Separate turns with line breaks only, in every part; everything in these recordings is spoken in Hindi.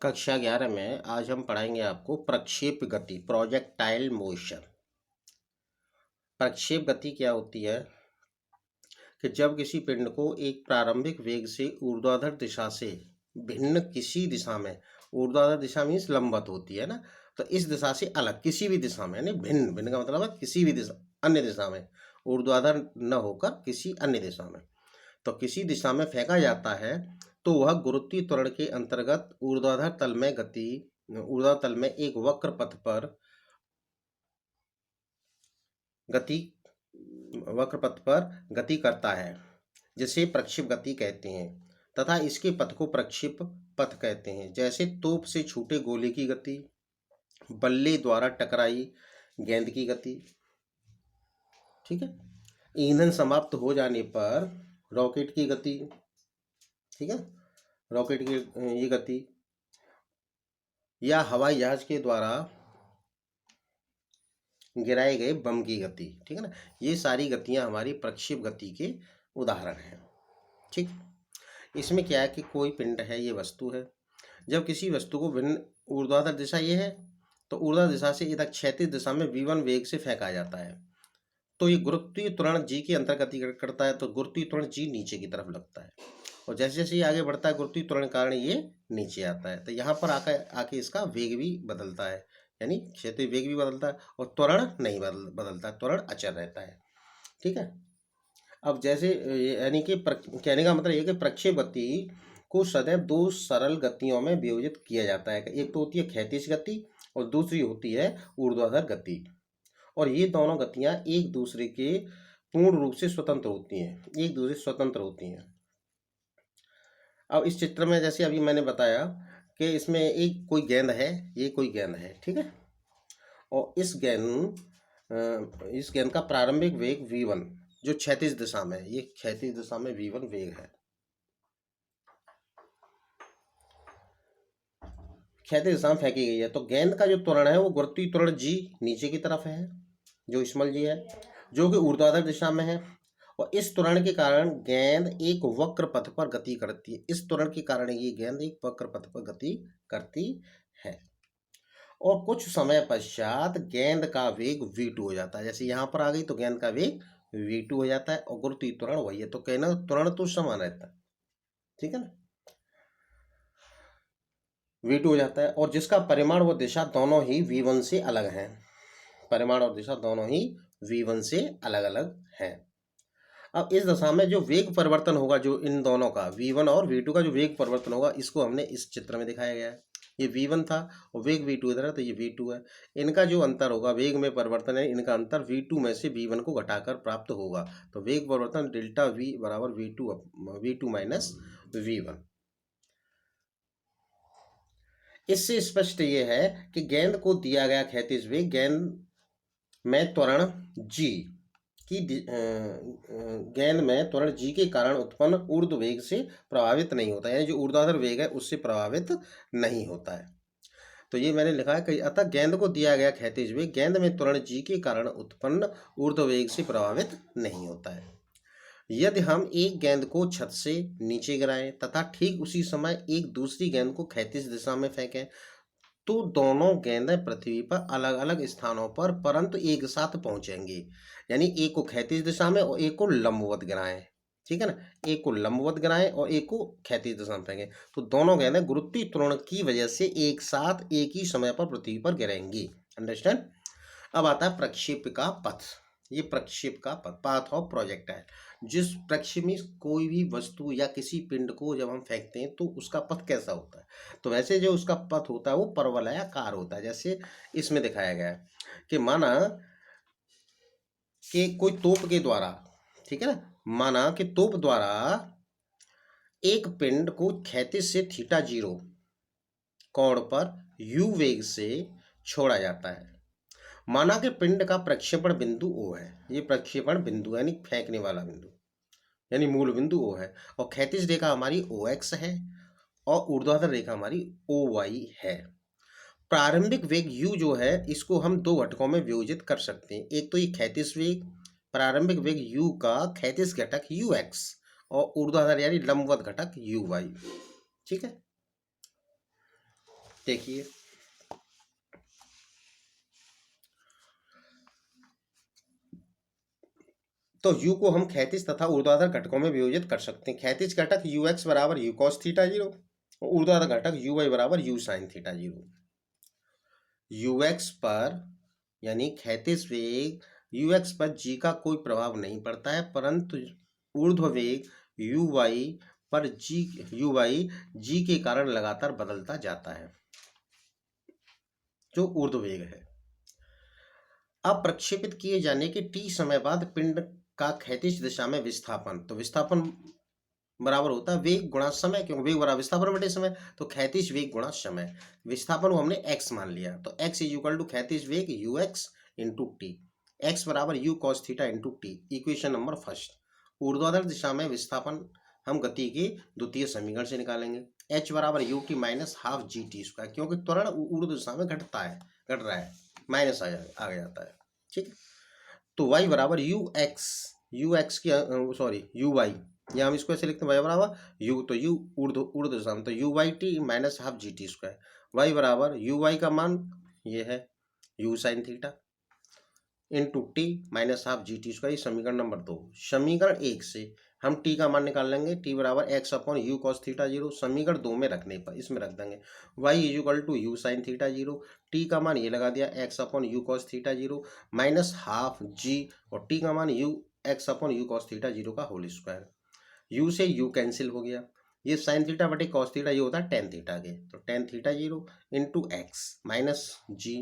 कक्षा 11 में आज हम पढ़ाएंगे आपको प्रक्षेप गति, प्रोजेक्टाइल मोशन। प्रक्षेप गति क्या होती है कि जब किसी पिंड को एक प्रारंभिक वेग से ऊर्ध्वाधर दिशा से भिन्न किसी दिशा में, ऊर्ध्वाधर दिशा मीन्स लंबवत होती है ना, तो इस दिशा से अलग किसी भी दिशा में, यानी भिन्न, भिन्न का मतलब है किसी भी दिशा, अन्य दिशा में, ऊर्ध्वाधर न होकर किसी अन्य दिशा में, तो किसी दिशा में फेंका जाता है तो वह गुरुत्वीय त्वरण के अंतर्गत ऊर्ध्वाधर तल में एक वक्र पथ पर गति करता है, जिसे प्रक्षेप गति कहते हैं, तथा इसके पथ को प्रक्षेप पथ कहते हैं। जैसे तोप से छूटे गोले की गति, बल्ले द्वारा टकराई गेंद की गति, ठीक है, ईंधन समाप्त हो जाने पर रॉकेट की गति, ठीक है, रॉकेट की ये गति, या हवाई जहाज के द्वारा गिराए गए बम की गति, ठीक है ना, ये सारी गतियां हमारी प्रक्षेप गति के उदाहरण हैं। ठीक, इसमें क्या है कि कोई पिंड है, ये वस्तु है, जब किसी वस्तु को भिन्न ऊर्ध्वाधर दिशा ये है, तो ऊर्ध्वाधर दिशा से इधर क्षैतिज दिशा में v1 वेग से फेंका जाता है, तो ये गुरुत्वीय त्वरण g के अंतर्गत गति करता है, तो गुरुत्वीय त्वरण g नीचे की तरफ लगता है, और जैसे जैसे ये आगे बढ़ता है गुरुत्वीय त्वरण के कारण ये नीचे आता है, तो यहाँ पर आके इसका वेग भी बदलता है, यानी क्षैतिज वेग भी बदलता है, और त्वरण नहीं बदलता, त्वरण अचर रहता है। ठीक है, अब जैसे यानी कि कहने का मतलब ये कि प्रक्षेप गति को सदैव दो सरल गतियों में विभाजित किया जाता है। एक तो होती है क्षैतिज गति और दूसरी होती है ऊर्ध्वाधर गति, और ये दोनों गतियां एक दूसरे के पूर्ण रूप से स्वतंत्र होती हैं, एक दूसरे से स्वतंत्र होती हैं। अब इस चित्र में जैसे अभी मैंने बताया कि इसमें एक कोई गेंद है, ये कोई गेंद है, ठीक है, और इस गेंद का प्रारंभिक वेग v1 जो क्षैतिज दिशा में, ये क्षैतिज दिशा में v1 वेग है, क्षैतिज दिशा में फेंकी गई है, तो गेंद का जो त्वरण है वो गुरुत्वीय त्वरण g नीचे की तरफ है, जो स्मॉल g है, जो कि ऊर्ध्वाधर दिशा में है, और इस त्वरण के कारण गेंद एक वक्र पथ पर गति करती है। इस त्वरण के कारण ये गेंद एक वक्र पथ पर गति करती है, और कुछ समय पश्चात गेंद का वेग v2 हो जाता है। जैसे यहाँ पर आ गई तो गेंद का वेग v2 हो जाता है, और गुरुत्वीय त्वरण वही है, तो कहना त्वरण तो समान रहता है, ठीक है ना, v2 हो जाता है, और जिसका परिमाण व दिशा दोनों ही v1 से अलग हैं, परिमाण और दिशा दोनों ही v1 से अलग अलग हैं। अब इस दशा में जो वेग परिवर्तन होगा, जो इन दोनों का v1 और v2 का जो वेग परिवर्तन होगा, इसको हमने इस चित्र में दिखाया गया है। ये v1 था और वेग v2 इधर है, तो ये v2 है। इनका जो अंतर होगा, वेग में परिवर्तन है, इनका अंतर v2 में से v1 को घटाकर प्राप्त होगा, तो वेग परिवर्तन डेल्टा v बराबर v2 माइनस v1। इससे स्पष्ट ये है कि गेंद को दिया गया क्षैतिज वेग गेंद में त्वरण g के कारण उत्पन्न ऊर्ध्व वेग से प्रभावित नहीं होता है, यानी जो ऊर्ध्वाधर वेग है उससे प्रभावित नहीं होता है। तो ये मैंने लिखा है कि अतः गेंद को दिया गया क्षैतिज वेग गेंद में त्वरण g के कारण उत्पन्न ऊर्ध्व वेग से प्रभावित नहीं होता है। यदि हम एक गेंद को छत से नीचे गिराएं तथा ठीक उसी समय एक दूसरी गेंद को क्षैतिज दिशा में फेंकें, तो दोनों गेंदें पृथ्वी पर अलग अलग स्थानों पर परंतु एक साथ पहुंचेंगी, यानी एक को क्षैतिज दिशा में और एक को लंबवत गिराएं, ठीक है ना, एक को लंबवत गिराएं और एक को क्षैतिज दिशा में फेंकें, तो दोनों गेंदें गुरुत्वीय त्वरण की वजह से एक साथ एक ही समय पर पृथ्वी पर गिरेंगी। अंडरस्टैंड। अब आता है प्रक्षेप का पथ। ये प्रक्षेप का पथ, पाथ ऑफ प्रोजेक्टाइल। जिस प्रक्षेप में कोई भी वस्तु या किसी पिंड को जब हम फेंकते हैं तो उसका पथ कैसा होता है, तो वैसे जो उसका पथ होता है वो परवलयाकार होता है। जैसे इसमें दिखाया गया है कि माना कि कोई तोप के द्वारा, ठीक है ना, माना कि तोप द्वारा एक पिंड को क्षैतिज से θ0 कोण पर u वेग से छोड़ा जाता है। माना कि पिंड का प्रक्षेपण बिंदु O है, ये प्रक्षेपण बिंदु यानी फेंकने वाला बिंदु, यानी मूल बिंदु O है, और क्षैतिज रेखा हमारी OX है और ऊर्ध्वाधर रेखा हमारी OY है। प्रारंभिक वेग u जो है इसको हम दो घटकों में विभाजित कर सकते हैं। एक तो ये क्षैतिज वेग, प्रारंभिक वेग u का क्षैतिज घटक ux और ऊर्ध्वाधर यानी लंबवत घटक uy, ठीक है। देखिए तो u को हम क्षैतिज तथा ऊर्ध्वाधर घटकों में विभाजित कर सकते हैं। क्षैतिज घटक यू एक्स बराबर यू कॉस थीटा जीरो और ऊर्ध्वाधर घटक यू वाई बराबर you sine theta zero. You x पर यानी क्षैतिज वेग यू एक्स पर जी का कोई प्रभाव नहीं पड़ता है, परंतु ऊर्ध्व वेग यू वाई पर जी यू वाई जी के कारण लगातार बदलता जाता है, जो ऊर्ध्व वेग है। अब प्रक्षेपित किए जाने के टी समय बाद पिंड का क्षैतिज दिशा में विस्थापन, तो विस्थापन बराबर होता है वेग गुणा समय, क्योंकि वेग बराबर विस्थापन बटे समय, तो क्षैतिज वेग गुणा समय। विस्थापन को हमने x मान लिया, तो x इज इक्वल टू क्षैतिज वेग u x into t, x बराबर u cos theta into t, equation number first. ऊर्ध्वाधर दिशा में विस्थापन हम गति के द्वितीय समीकरण से निकालेंगे, h बराबर U T minus half g t square, क्योंकि त्वरण ऊर्ध्व दिशा में घट रहा है, माइनस आ जाता है, ठीक है। तो y बराबर यू एक्स की सॉरी यू वाई, या हम इसको ऐसे लिखते हैं y बराबर u, तो u ऊर्ध्व दिशा में, तो u y t minus half g t square, y बराबर यू वाई का मान ये है u sine theta into t minus half g t square, समीकरण नंबर 2। समीकरण 1 से हम t का मान निकाल लेंगे, t बराबर x upon u cos theta zero, समीकरण 2 में रखने पर इसमें रख देंगे y is equal to u sine theta zero, t का मान ये लगा दिया x upon u cos theta zero minus half g, और t का मान u x upon u cos theta zero का होल स्क्वायर। u से u कैंसिल हो गया, ये साइन थीटा बटे कॉस थीटा ये होता है टेन थीटा के, तो tan theta zero into x minus g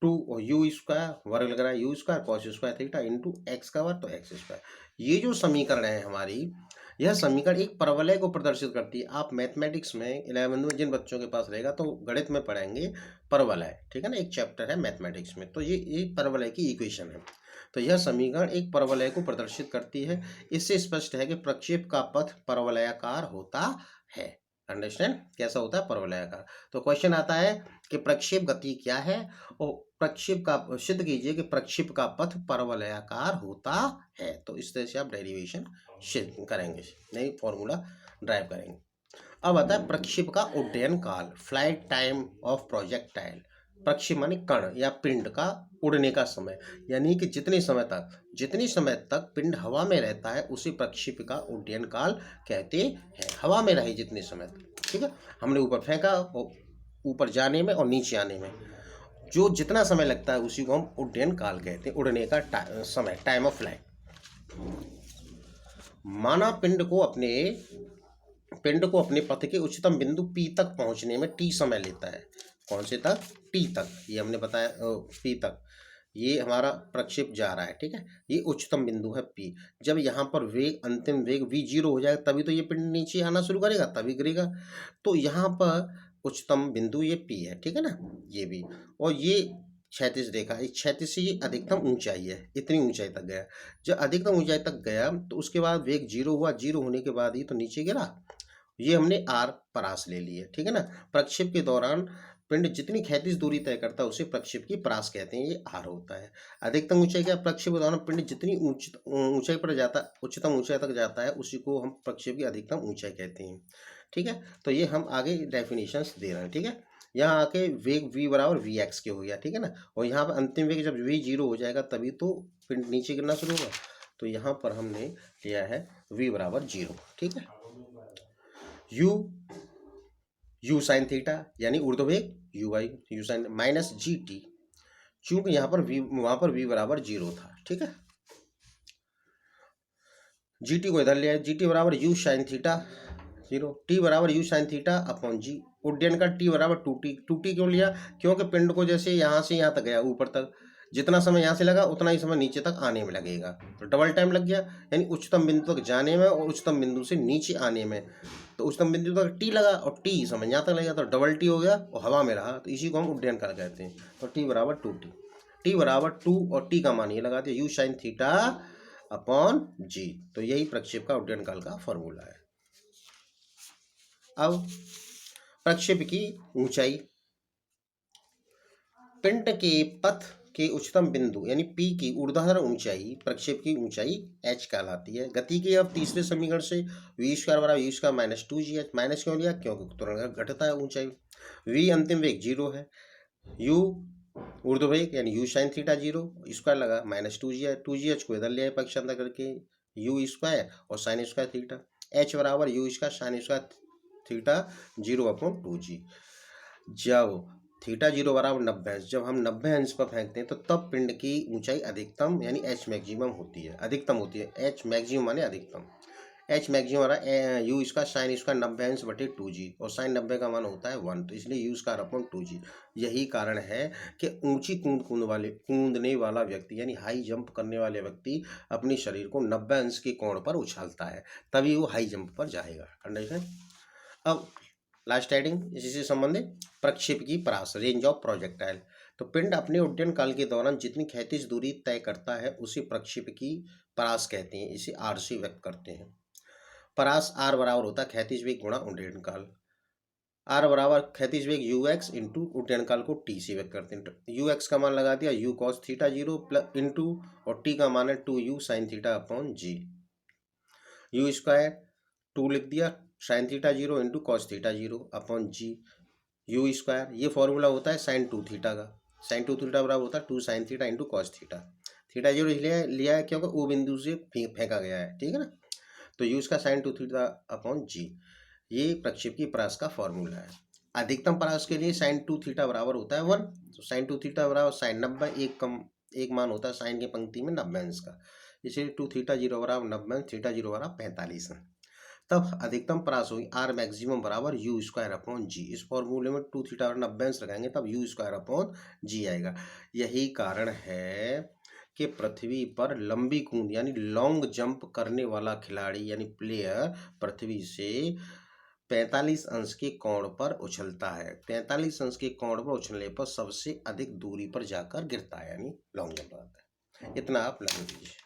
two और यू स्क्वायर वर्ग लग रहा है u square cos square theta into x का वर्ग, तो एक्स स्क्वायर। ये जो समीकरण है हमारी, यह समीकरण एक परवलय को प्रदर्शित करती है। आप मैथमेटिक्स में 11वीं में जिन बच्चों के पास रहेगा तो गणित में पढ़ेंगे परवलय, ठीक है ना, एक चैप्टर है मैथमेटिक्स में, तो ये परवलय की इक्वेशन है। तो यह समीकरण एक परवलय को प्रदर्शित करती है। इससे स्पष्ट है कि प्रक्षेप का पथ परवलयाकार होता है। अंडरस्टैंड, कैसा होता है परवलयाकार। तो क्वेश्चन आता है कि प्रक्षेप गति क्या है, और प्रक्षेप का सिद्ध कीजिए कि प्रक्षेप का पथ परवलयाकार होता है। तो इस तरह से आप डेरिवेशन सिद्ध करेंगे, नहीं फॉर्मूला ड्राइव करेंगे। अब आता है प्रक्षेप का उड्डयन काल, फ्लाइट टाइम ऑफ प्रोजेक्टाइल। प्रक्षेप माने कण या पिंड का उड़ने का समय, यानी कि जितने समय तक पिंड हवा में रहता है उसे प्रक्षेप का उड्डयन काल कहते हैं। हवा में रहे जितने समय तक, ठीक है। हमने ऊपर फेंका, ऊपर जाने में और नीचे आने में जो जितना समय लगता है उसी को हम उड्डयन काल कहते हैं, उड़ने का समय, टाइम ऑफ फ्लाइट। माना पिंड को अपने पथ के उच्चतम बिंदु P तक पहुंचने में T समय लेता है। कौन से तक? T तक, ये हमने बताया P तक, ये हमारा प्रक्षेप जा रहा है, ठीक है। ये उच्चतम बिंदु है P। जब यहाँ पर वेग अंतिम वेग v0 हो जाएगा तभी तो ये पिंड नीचे आना शुरू करेगा, तभी गिरेगा। तो यहाँ पर उच्चतम बिंदु ये P है, ठीक है ना, ये भी, और ये क्षैतिज रेखा, इस क्षैतिज से ये अधिकतम ऊंचाई है, इतनी ऊंचाई तक गया। जब अधिकतम ऊंचाई तक गया तो उसके बाद वेग 0 हुआ, 0 होने के बाद ये तो नीचे गिरा। ये हमने आर परास ले ली है, ठीक है ना। प्रक्षेप के दौरान पिंड जितनी क्षैतिज दूरी तय करता है उसे प्रक्षेप की परास कहते हैं, ये आर होता है। अधिकतम ऊंचाई क्या? प्रक्षेप के दौरान पिंड जितनी ऊंचाई पर जाता है, उच्चतम ऊंचाई तक जाता है, उसी को हम प्रक्षेप की अधिकतम ऊंचाई कहते हैं, ठीक है। तो ये हम आगे डेफिनेशंस दे रहे हैं, ठीक है। यहाँ आके वेग v बराबर वी एक्स के हो गया, ठीक है ना, और यहाँ पर अंतिम वेग जब v0 हो जाएगा तभी तो पिंड नीचे गिरना शुरू होगा। तो यहाँ पर हमने लिया है v बराबर 0, ठीक है। यू साइन थीटा यानी ऊर्ध्व वेग u y u sine minus g t, चूंकि यहाँ पर वहां पर v बराबर 0 था, ठीक है। जी टी को इधर ले आए, जी टी बराबर यू साइन थीटा 0, टी बराबर यू साइन थीटा अपॉन जी। उड्डयन का टी बराबर 2t क्यों लिया? क्योंकि पिंड को जैसे यहाँ से यहाँ तक गया ऊपर तक, जितना समय यहाँ से लगा उतना ही समय नीचे तक आने में लगेगा, तो डबल टाइम लग गया, यानी उच्चतम बिंदु तक जाने में और उच्चतम बिंदु से नीचे आने में। तो उच्चतम बिंदु तक टी लगा और टी समय यहाँ तक लगेगा, तो डबल टी हो गया और हवा में रहा, तो इसी को हम उड्डयन काल कहते हैं। तो टी बराबर 2t, टी बराबर 2 और टी का मान ये लगा दिया यू साइन थीटा अपॉन जी। तो यही प्रक्षेप का उड्डयन काल का फॉर्मूला है। अब प्रक्षेप की ऊंचाई, पिंड के पथ के उच्चतम बिंदु यानी P की ऊर्ध्वाधर ऊंचाई प्रक्षेप की ऊंचाई h कहलाती है। गति के अब तीसरे समीकरण से v स्क्वायर बराबर u square minus 2gh, minus क्यों लिया, क्योंकि तुरंत घटता है ऊंचाई। v अंतिम वेग 0 है, u ऊर्ध्व वेग यानी u साइन थीटा 0, स्क्वायर लगा माइनस 2gh को इधर ले आए पक्षांतर करके u स्क्वायर और साइन स्क्वायर थीटा, h बराबर u square sine square theta 0/2g। जब थीटा 0 बराबर 90 अंश, जब हम 90 अंश पर फेंकते हैं तो तब पिंड की ऊंचाई अधिकतम यानी h मैक्सिमम होती है, अधिकतम होती है। h मैक्सिमम माने अधिकतम, h मैक्सिमम हमारा u इसका साइन स्क्वायर 90 अंश बटे 2g और साइन 90 का मान होता है 1, तो इसलिए u स्क्वायर अपॉन 2g। यही कारण है कि ऊंची कूदने वाला व्यक्ति यानी हाई जंप करने वाले व्यक्ति अपने शरीर को 90 अंश के कोण पर उछालता है, तभी वो हाई जंप पर जाएगा। अंडरस्टैंड। अब लास्ट हेडिंग इसी से संबंधित, प्रक्षेप की परास रेंज ऑफ प्रोजेक्टाइल। तो पिंड अपने उड्डयन काल के दौरान जितनी क्षैतिज दूरी तय करता है उसे प्रक्षेप की परास कहते हैं, इसे r से व्यक्त करते हैं। परास r बराबर होता है क्षैतिज वेग गुणा उड्डयन काल। r बराबर क्षैतिज वेग ux इंटू उड्डयन काल को t से व्यक्त करते हैं। ux का मान लगा दिया u cos theta 0 plus into और t का मान है 2u sine theta upon g, u square 2 लिख दिया sine theta 0 into cos theta 0 upon g u square. ये फॉर्मूला होता है साइन 2 थीटा का, साइन 2 थीटा बराबर होता है 2 sine theta into cos theta. Theta 0 लिया है क्योंकि ओ बिंदु से फेंका गया है, ठीक है ना। तो यू इसका साइन 2 थीटा अपॉन जी, ये प्रक्षेप की परास का फॉर्मूला है। अधिकतम परास के लिए साइन 2 थीटा बराबर होता है 1, तो साइन 2 थीटा बराबर साइन 90, एक मान होता है साइन की पंक्ति में 90 अंश का, इसलिए 2 थीटा 0 बराबर 90 अंश, थीटा 0 बराबर 45 अंश। तब अधिकतम परास होगी आर मैक्सिमम बराबर यू स्क्वायर अपॉन जी। इस फॉर्मूले में 2 थीटा और 90 अंश लगाएंगे तब यू स्क्वायर अपॉन जी आएगा। यही कारण है कि पृथ्वी पर लंबी कूद यानी लॉन्ग जंप करने वाला खिलाड़ी यानी प्लेयर पृथ्वी से 45 अंश के कोण पर उछलता है। 45 अंश के कोण पर उछलने पर सबसे अधिक दूरी पर जाकर गिरता है, यानी लॉन्ग जंप आता है। इतना आप लगा लीजिए।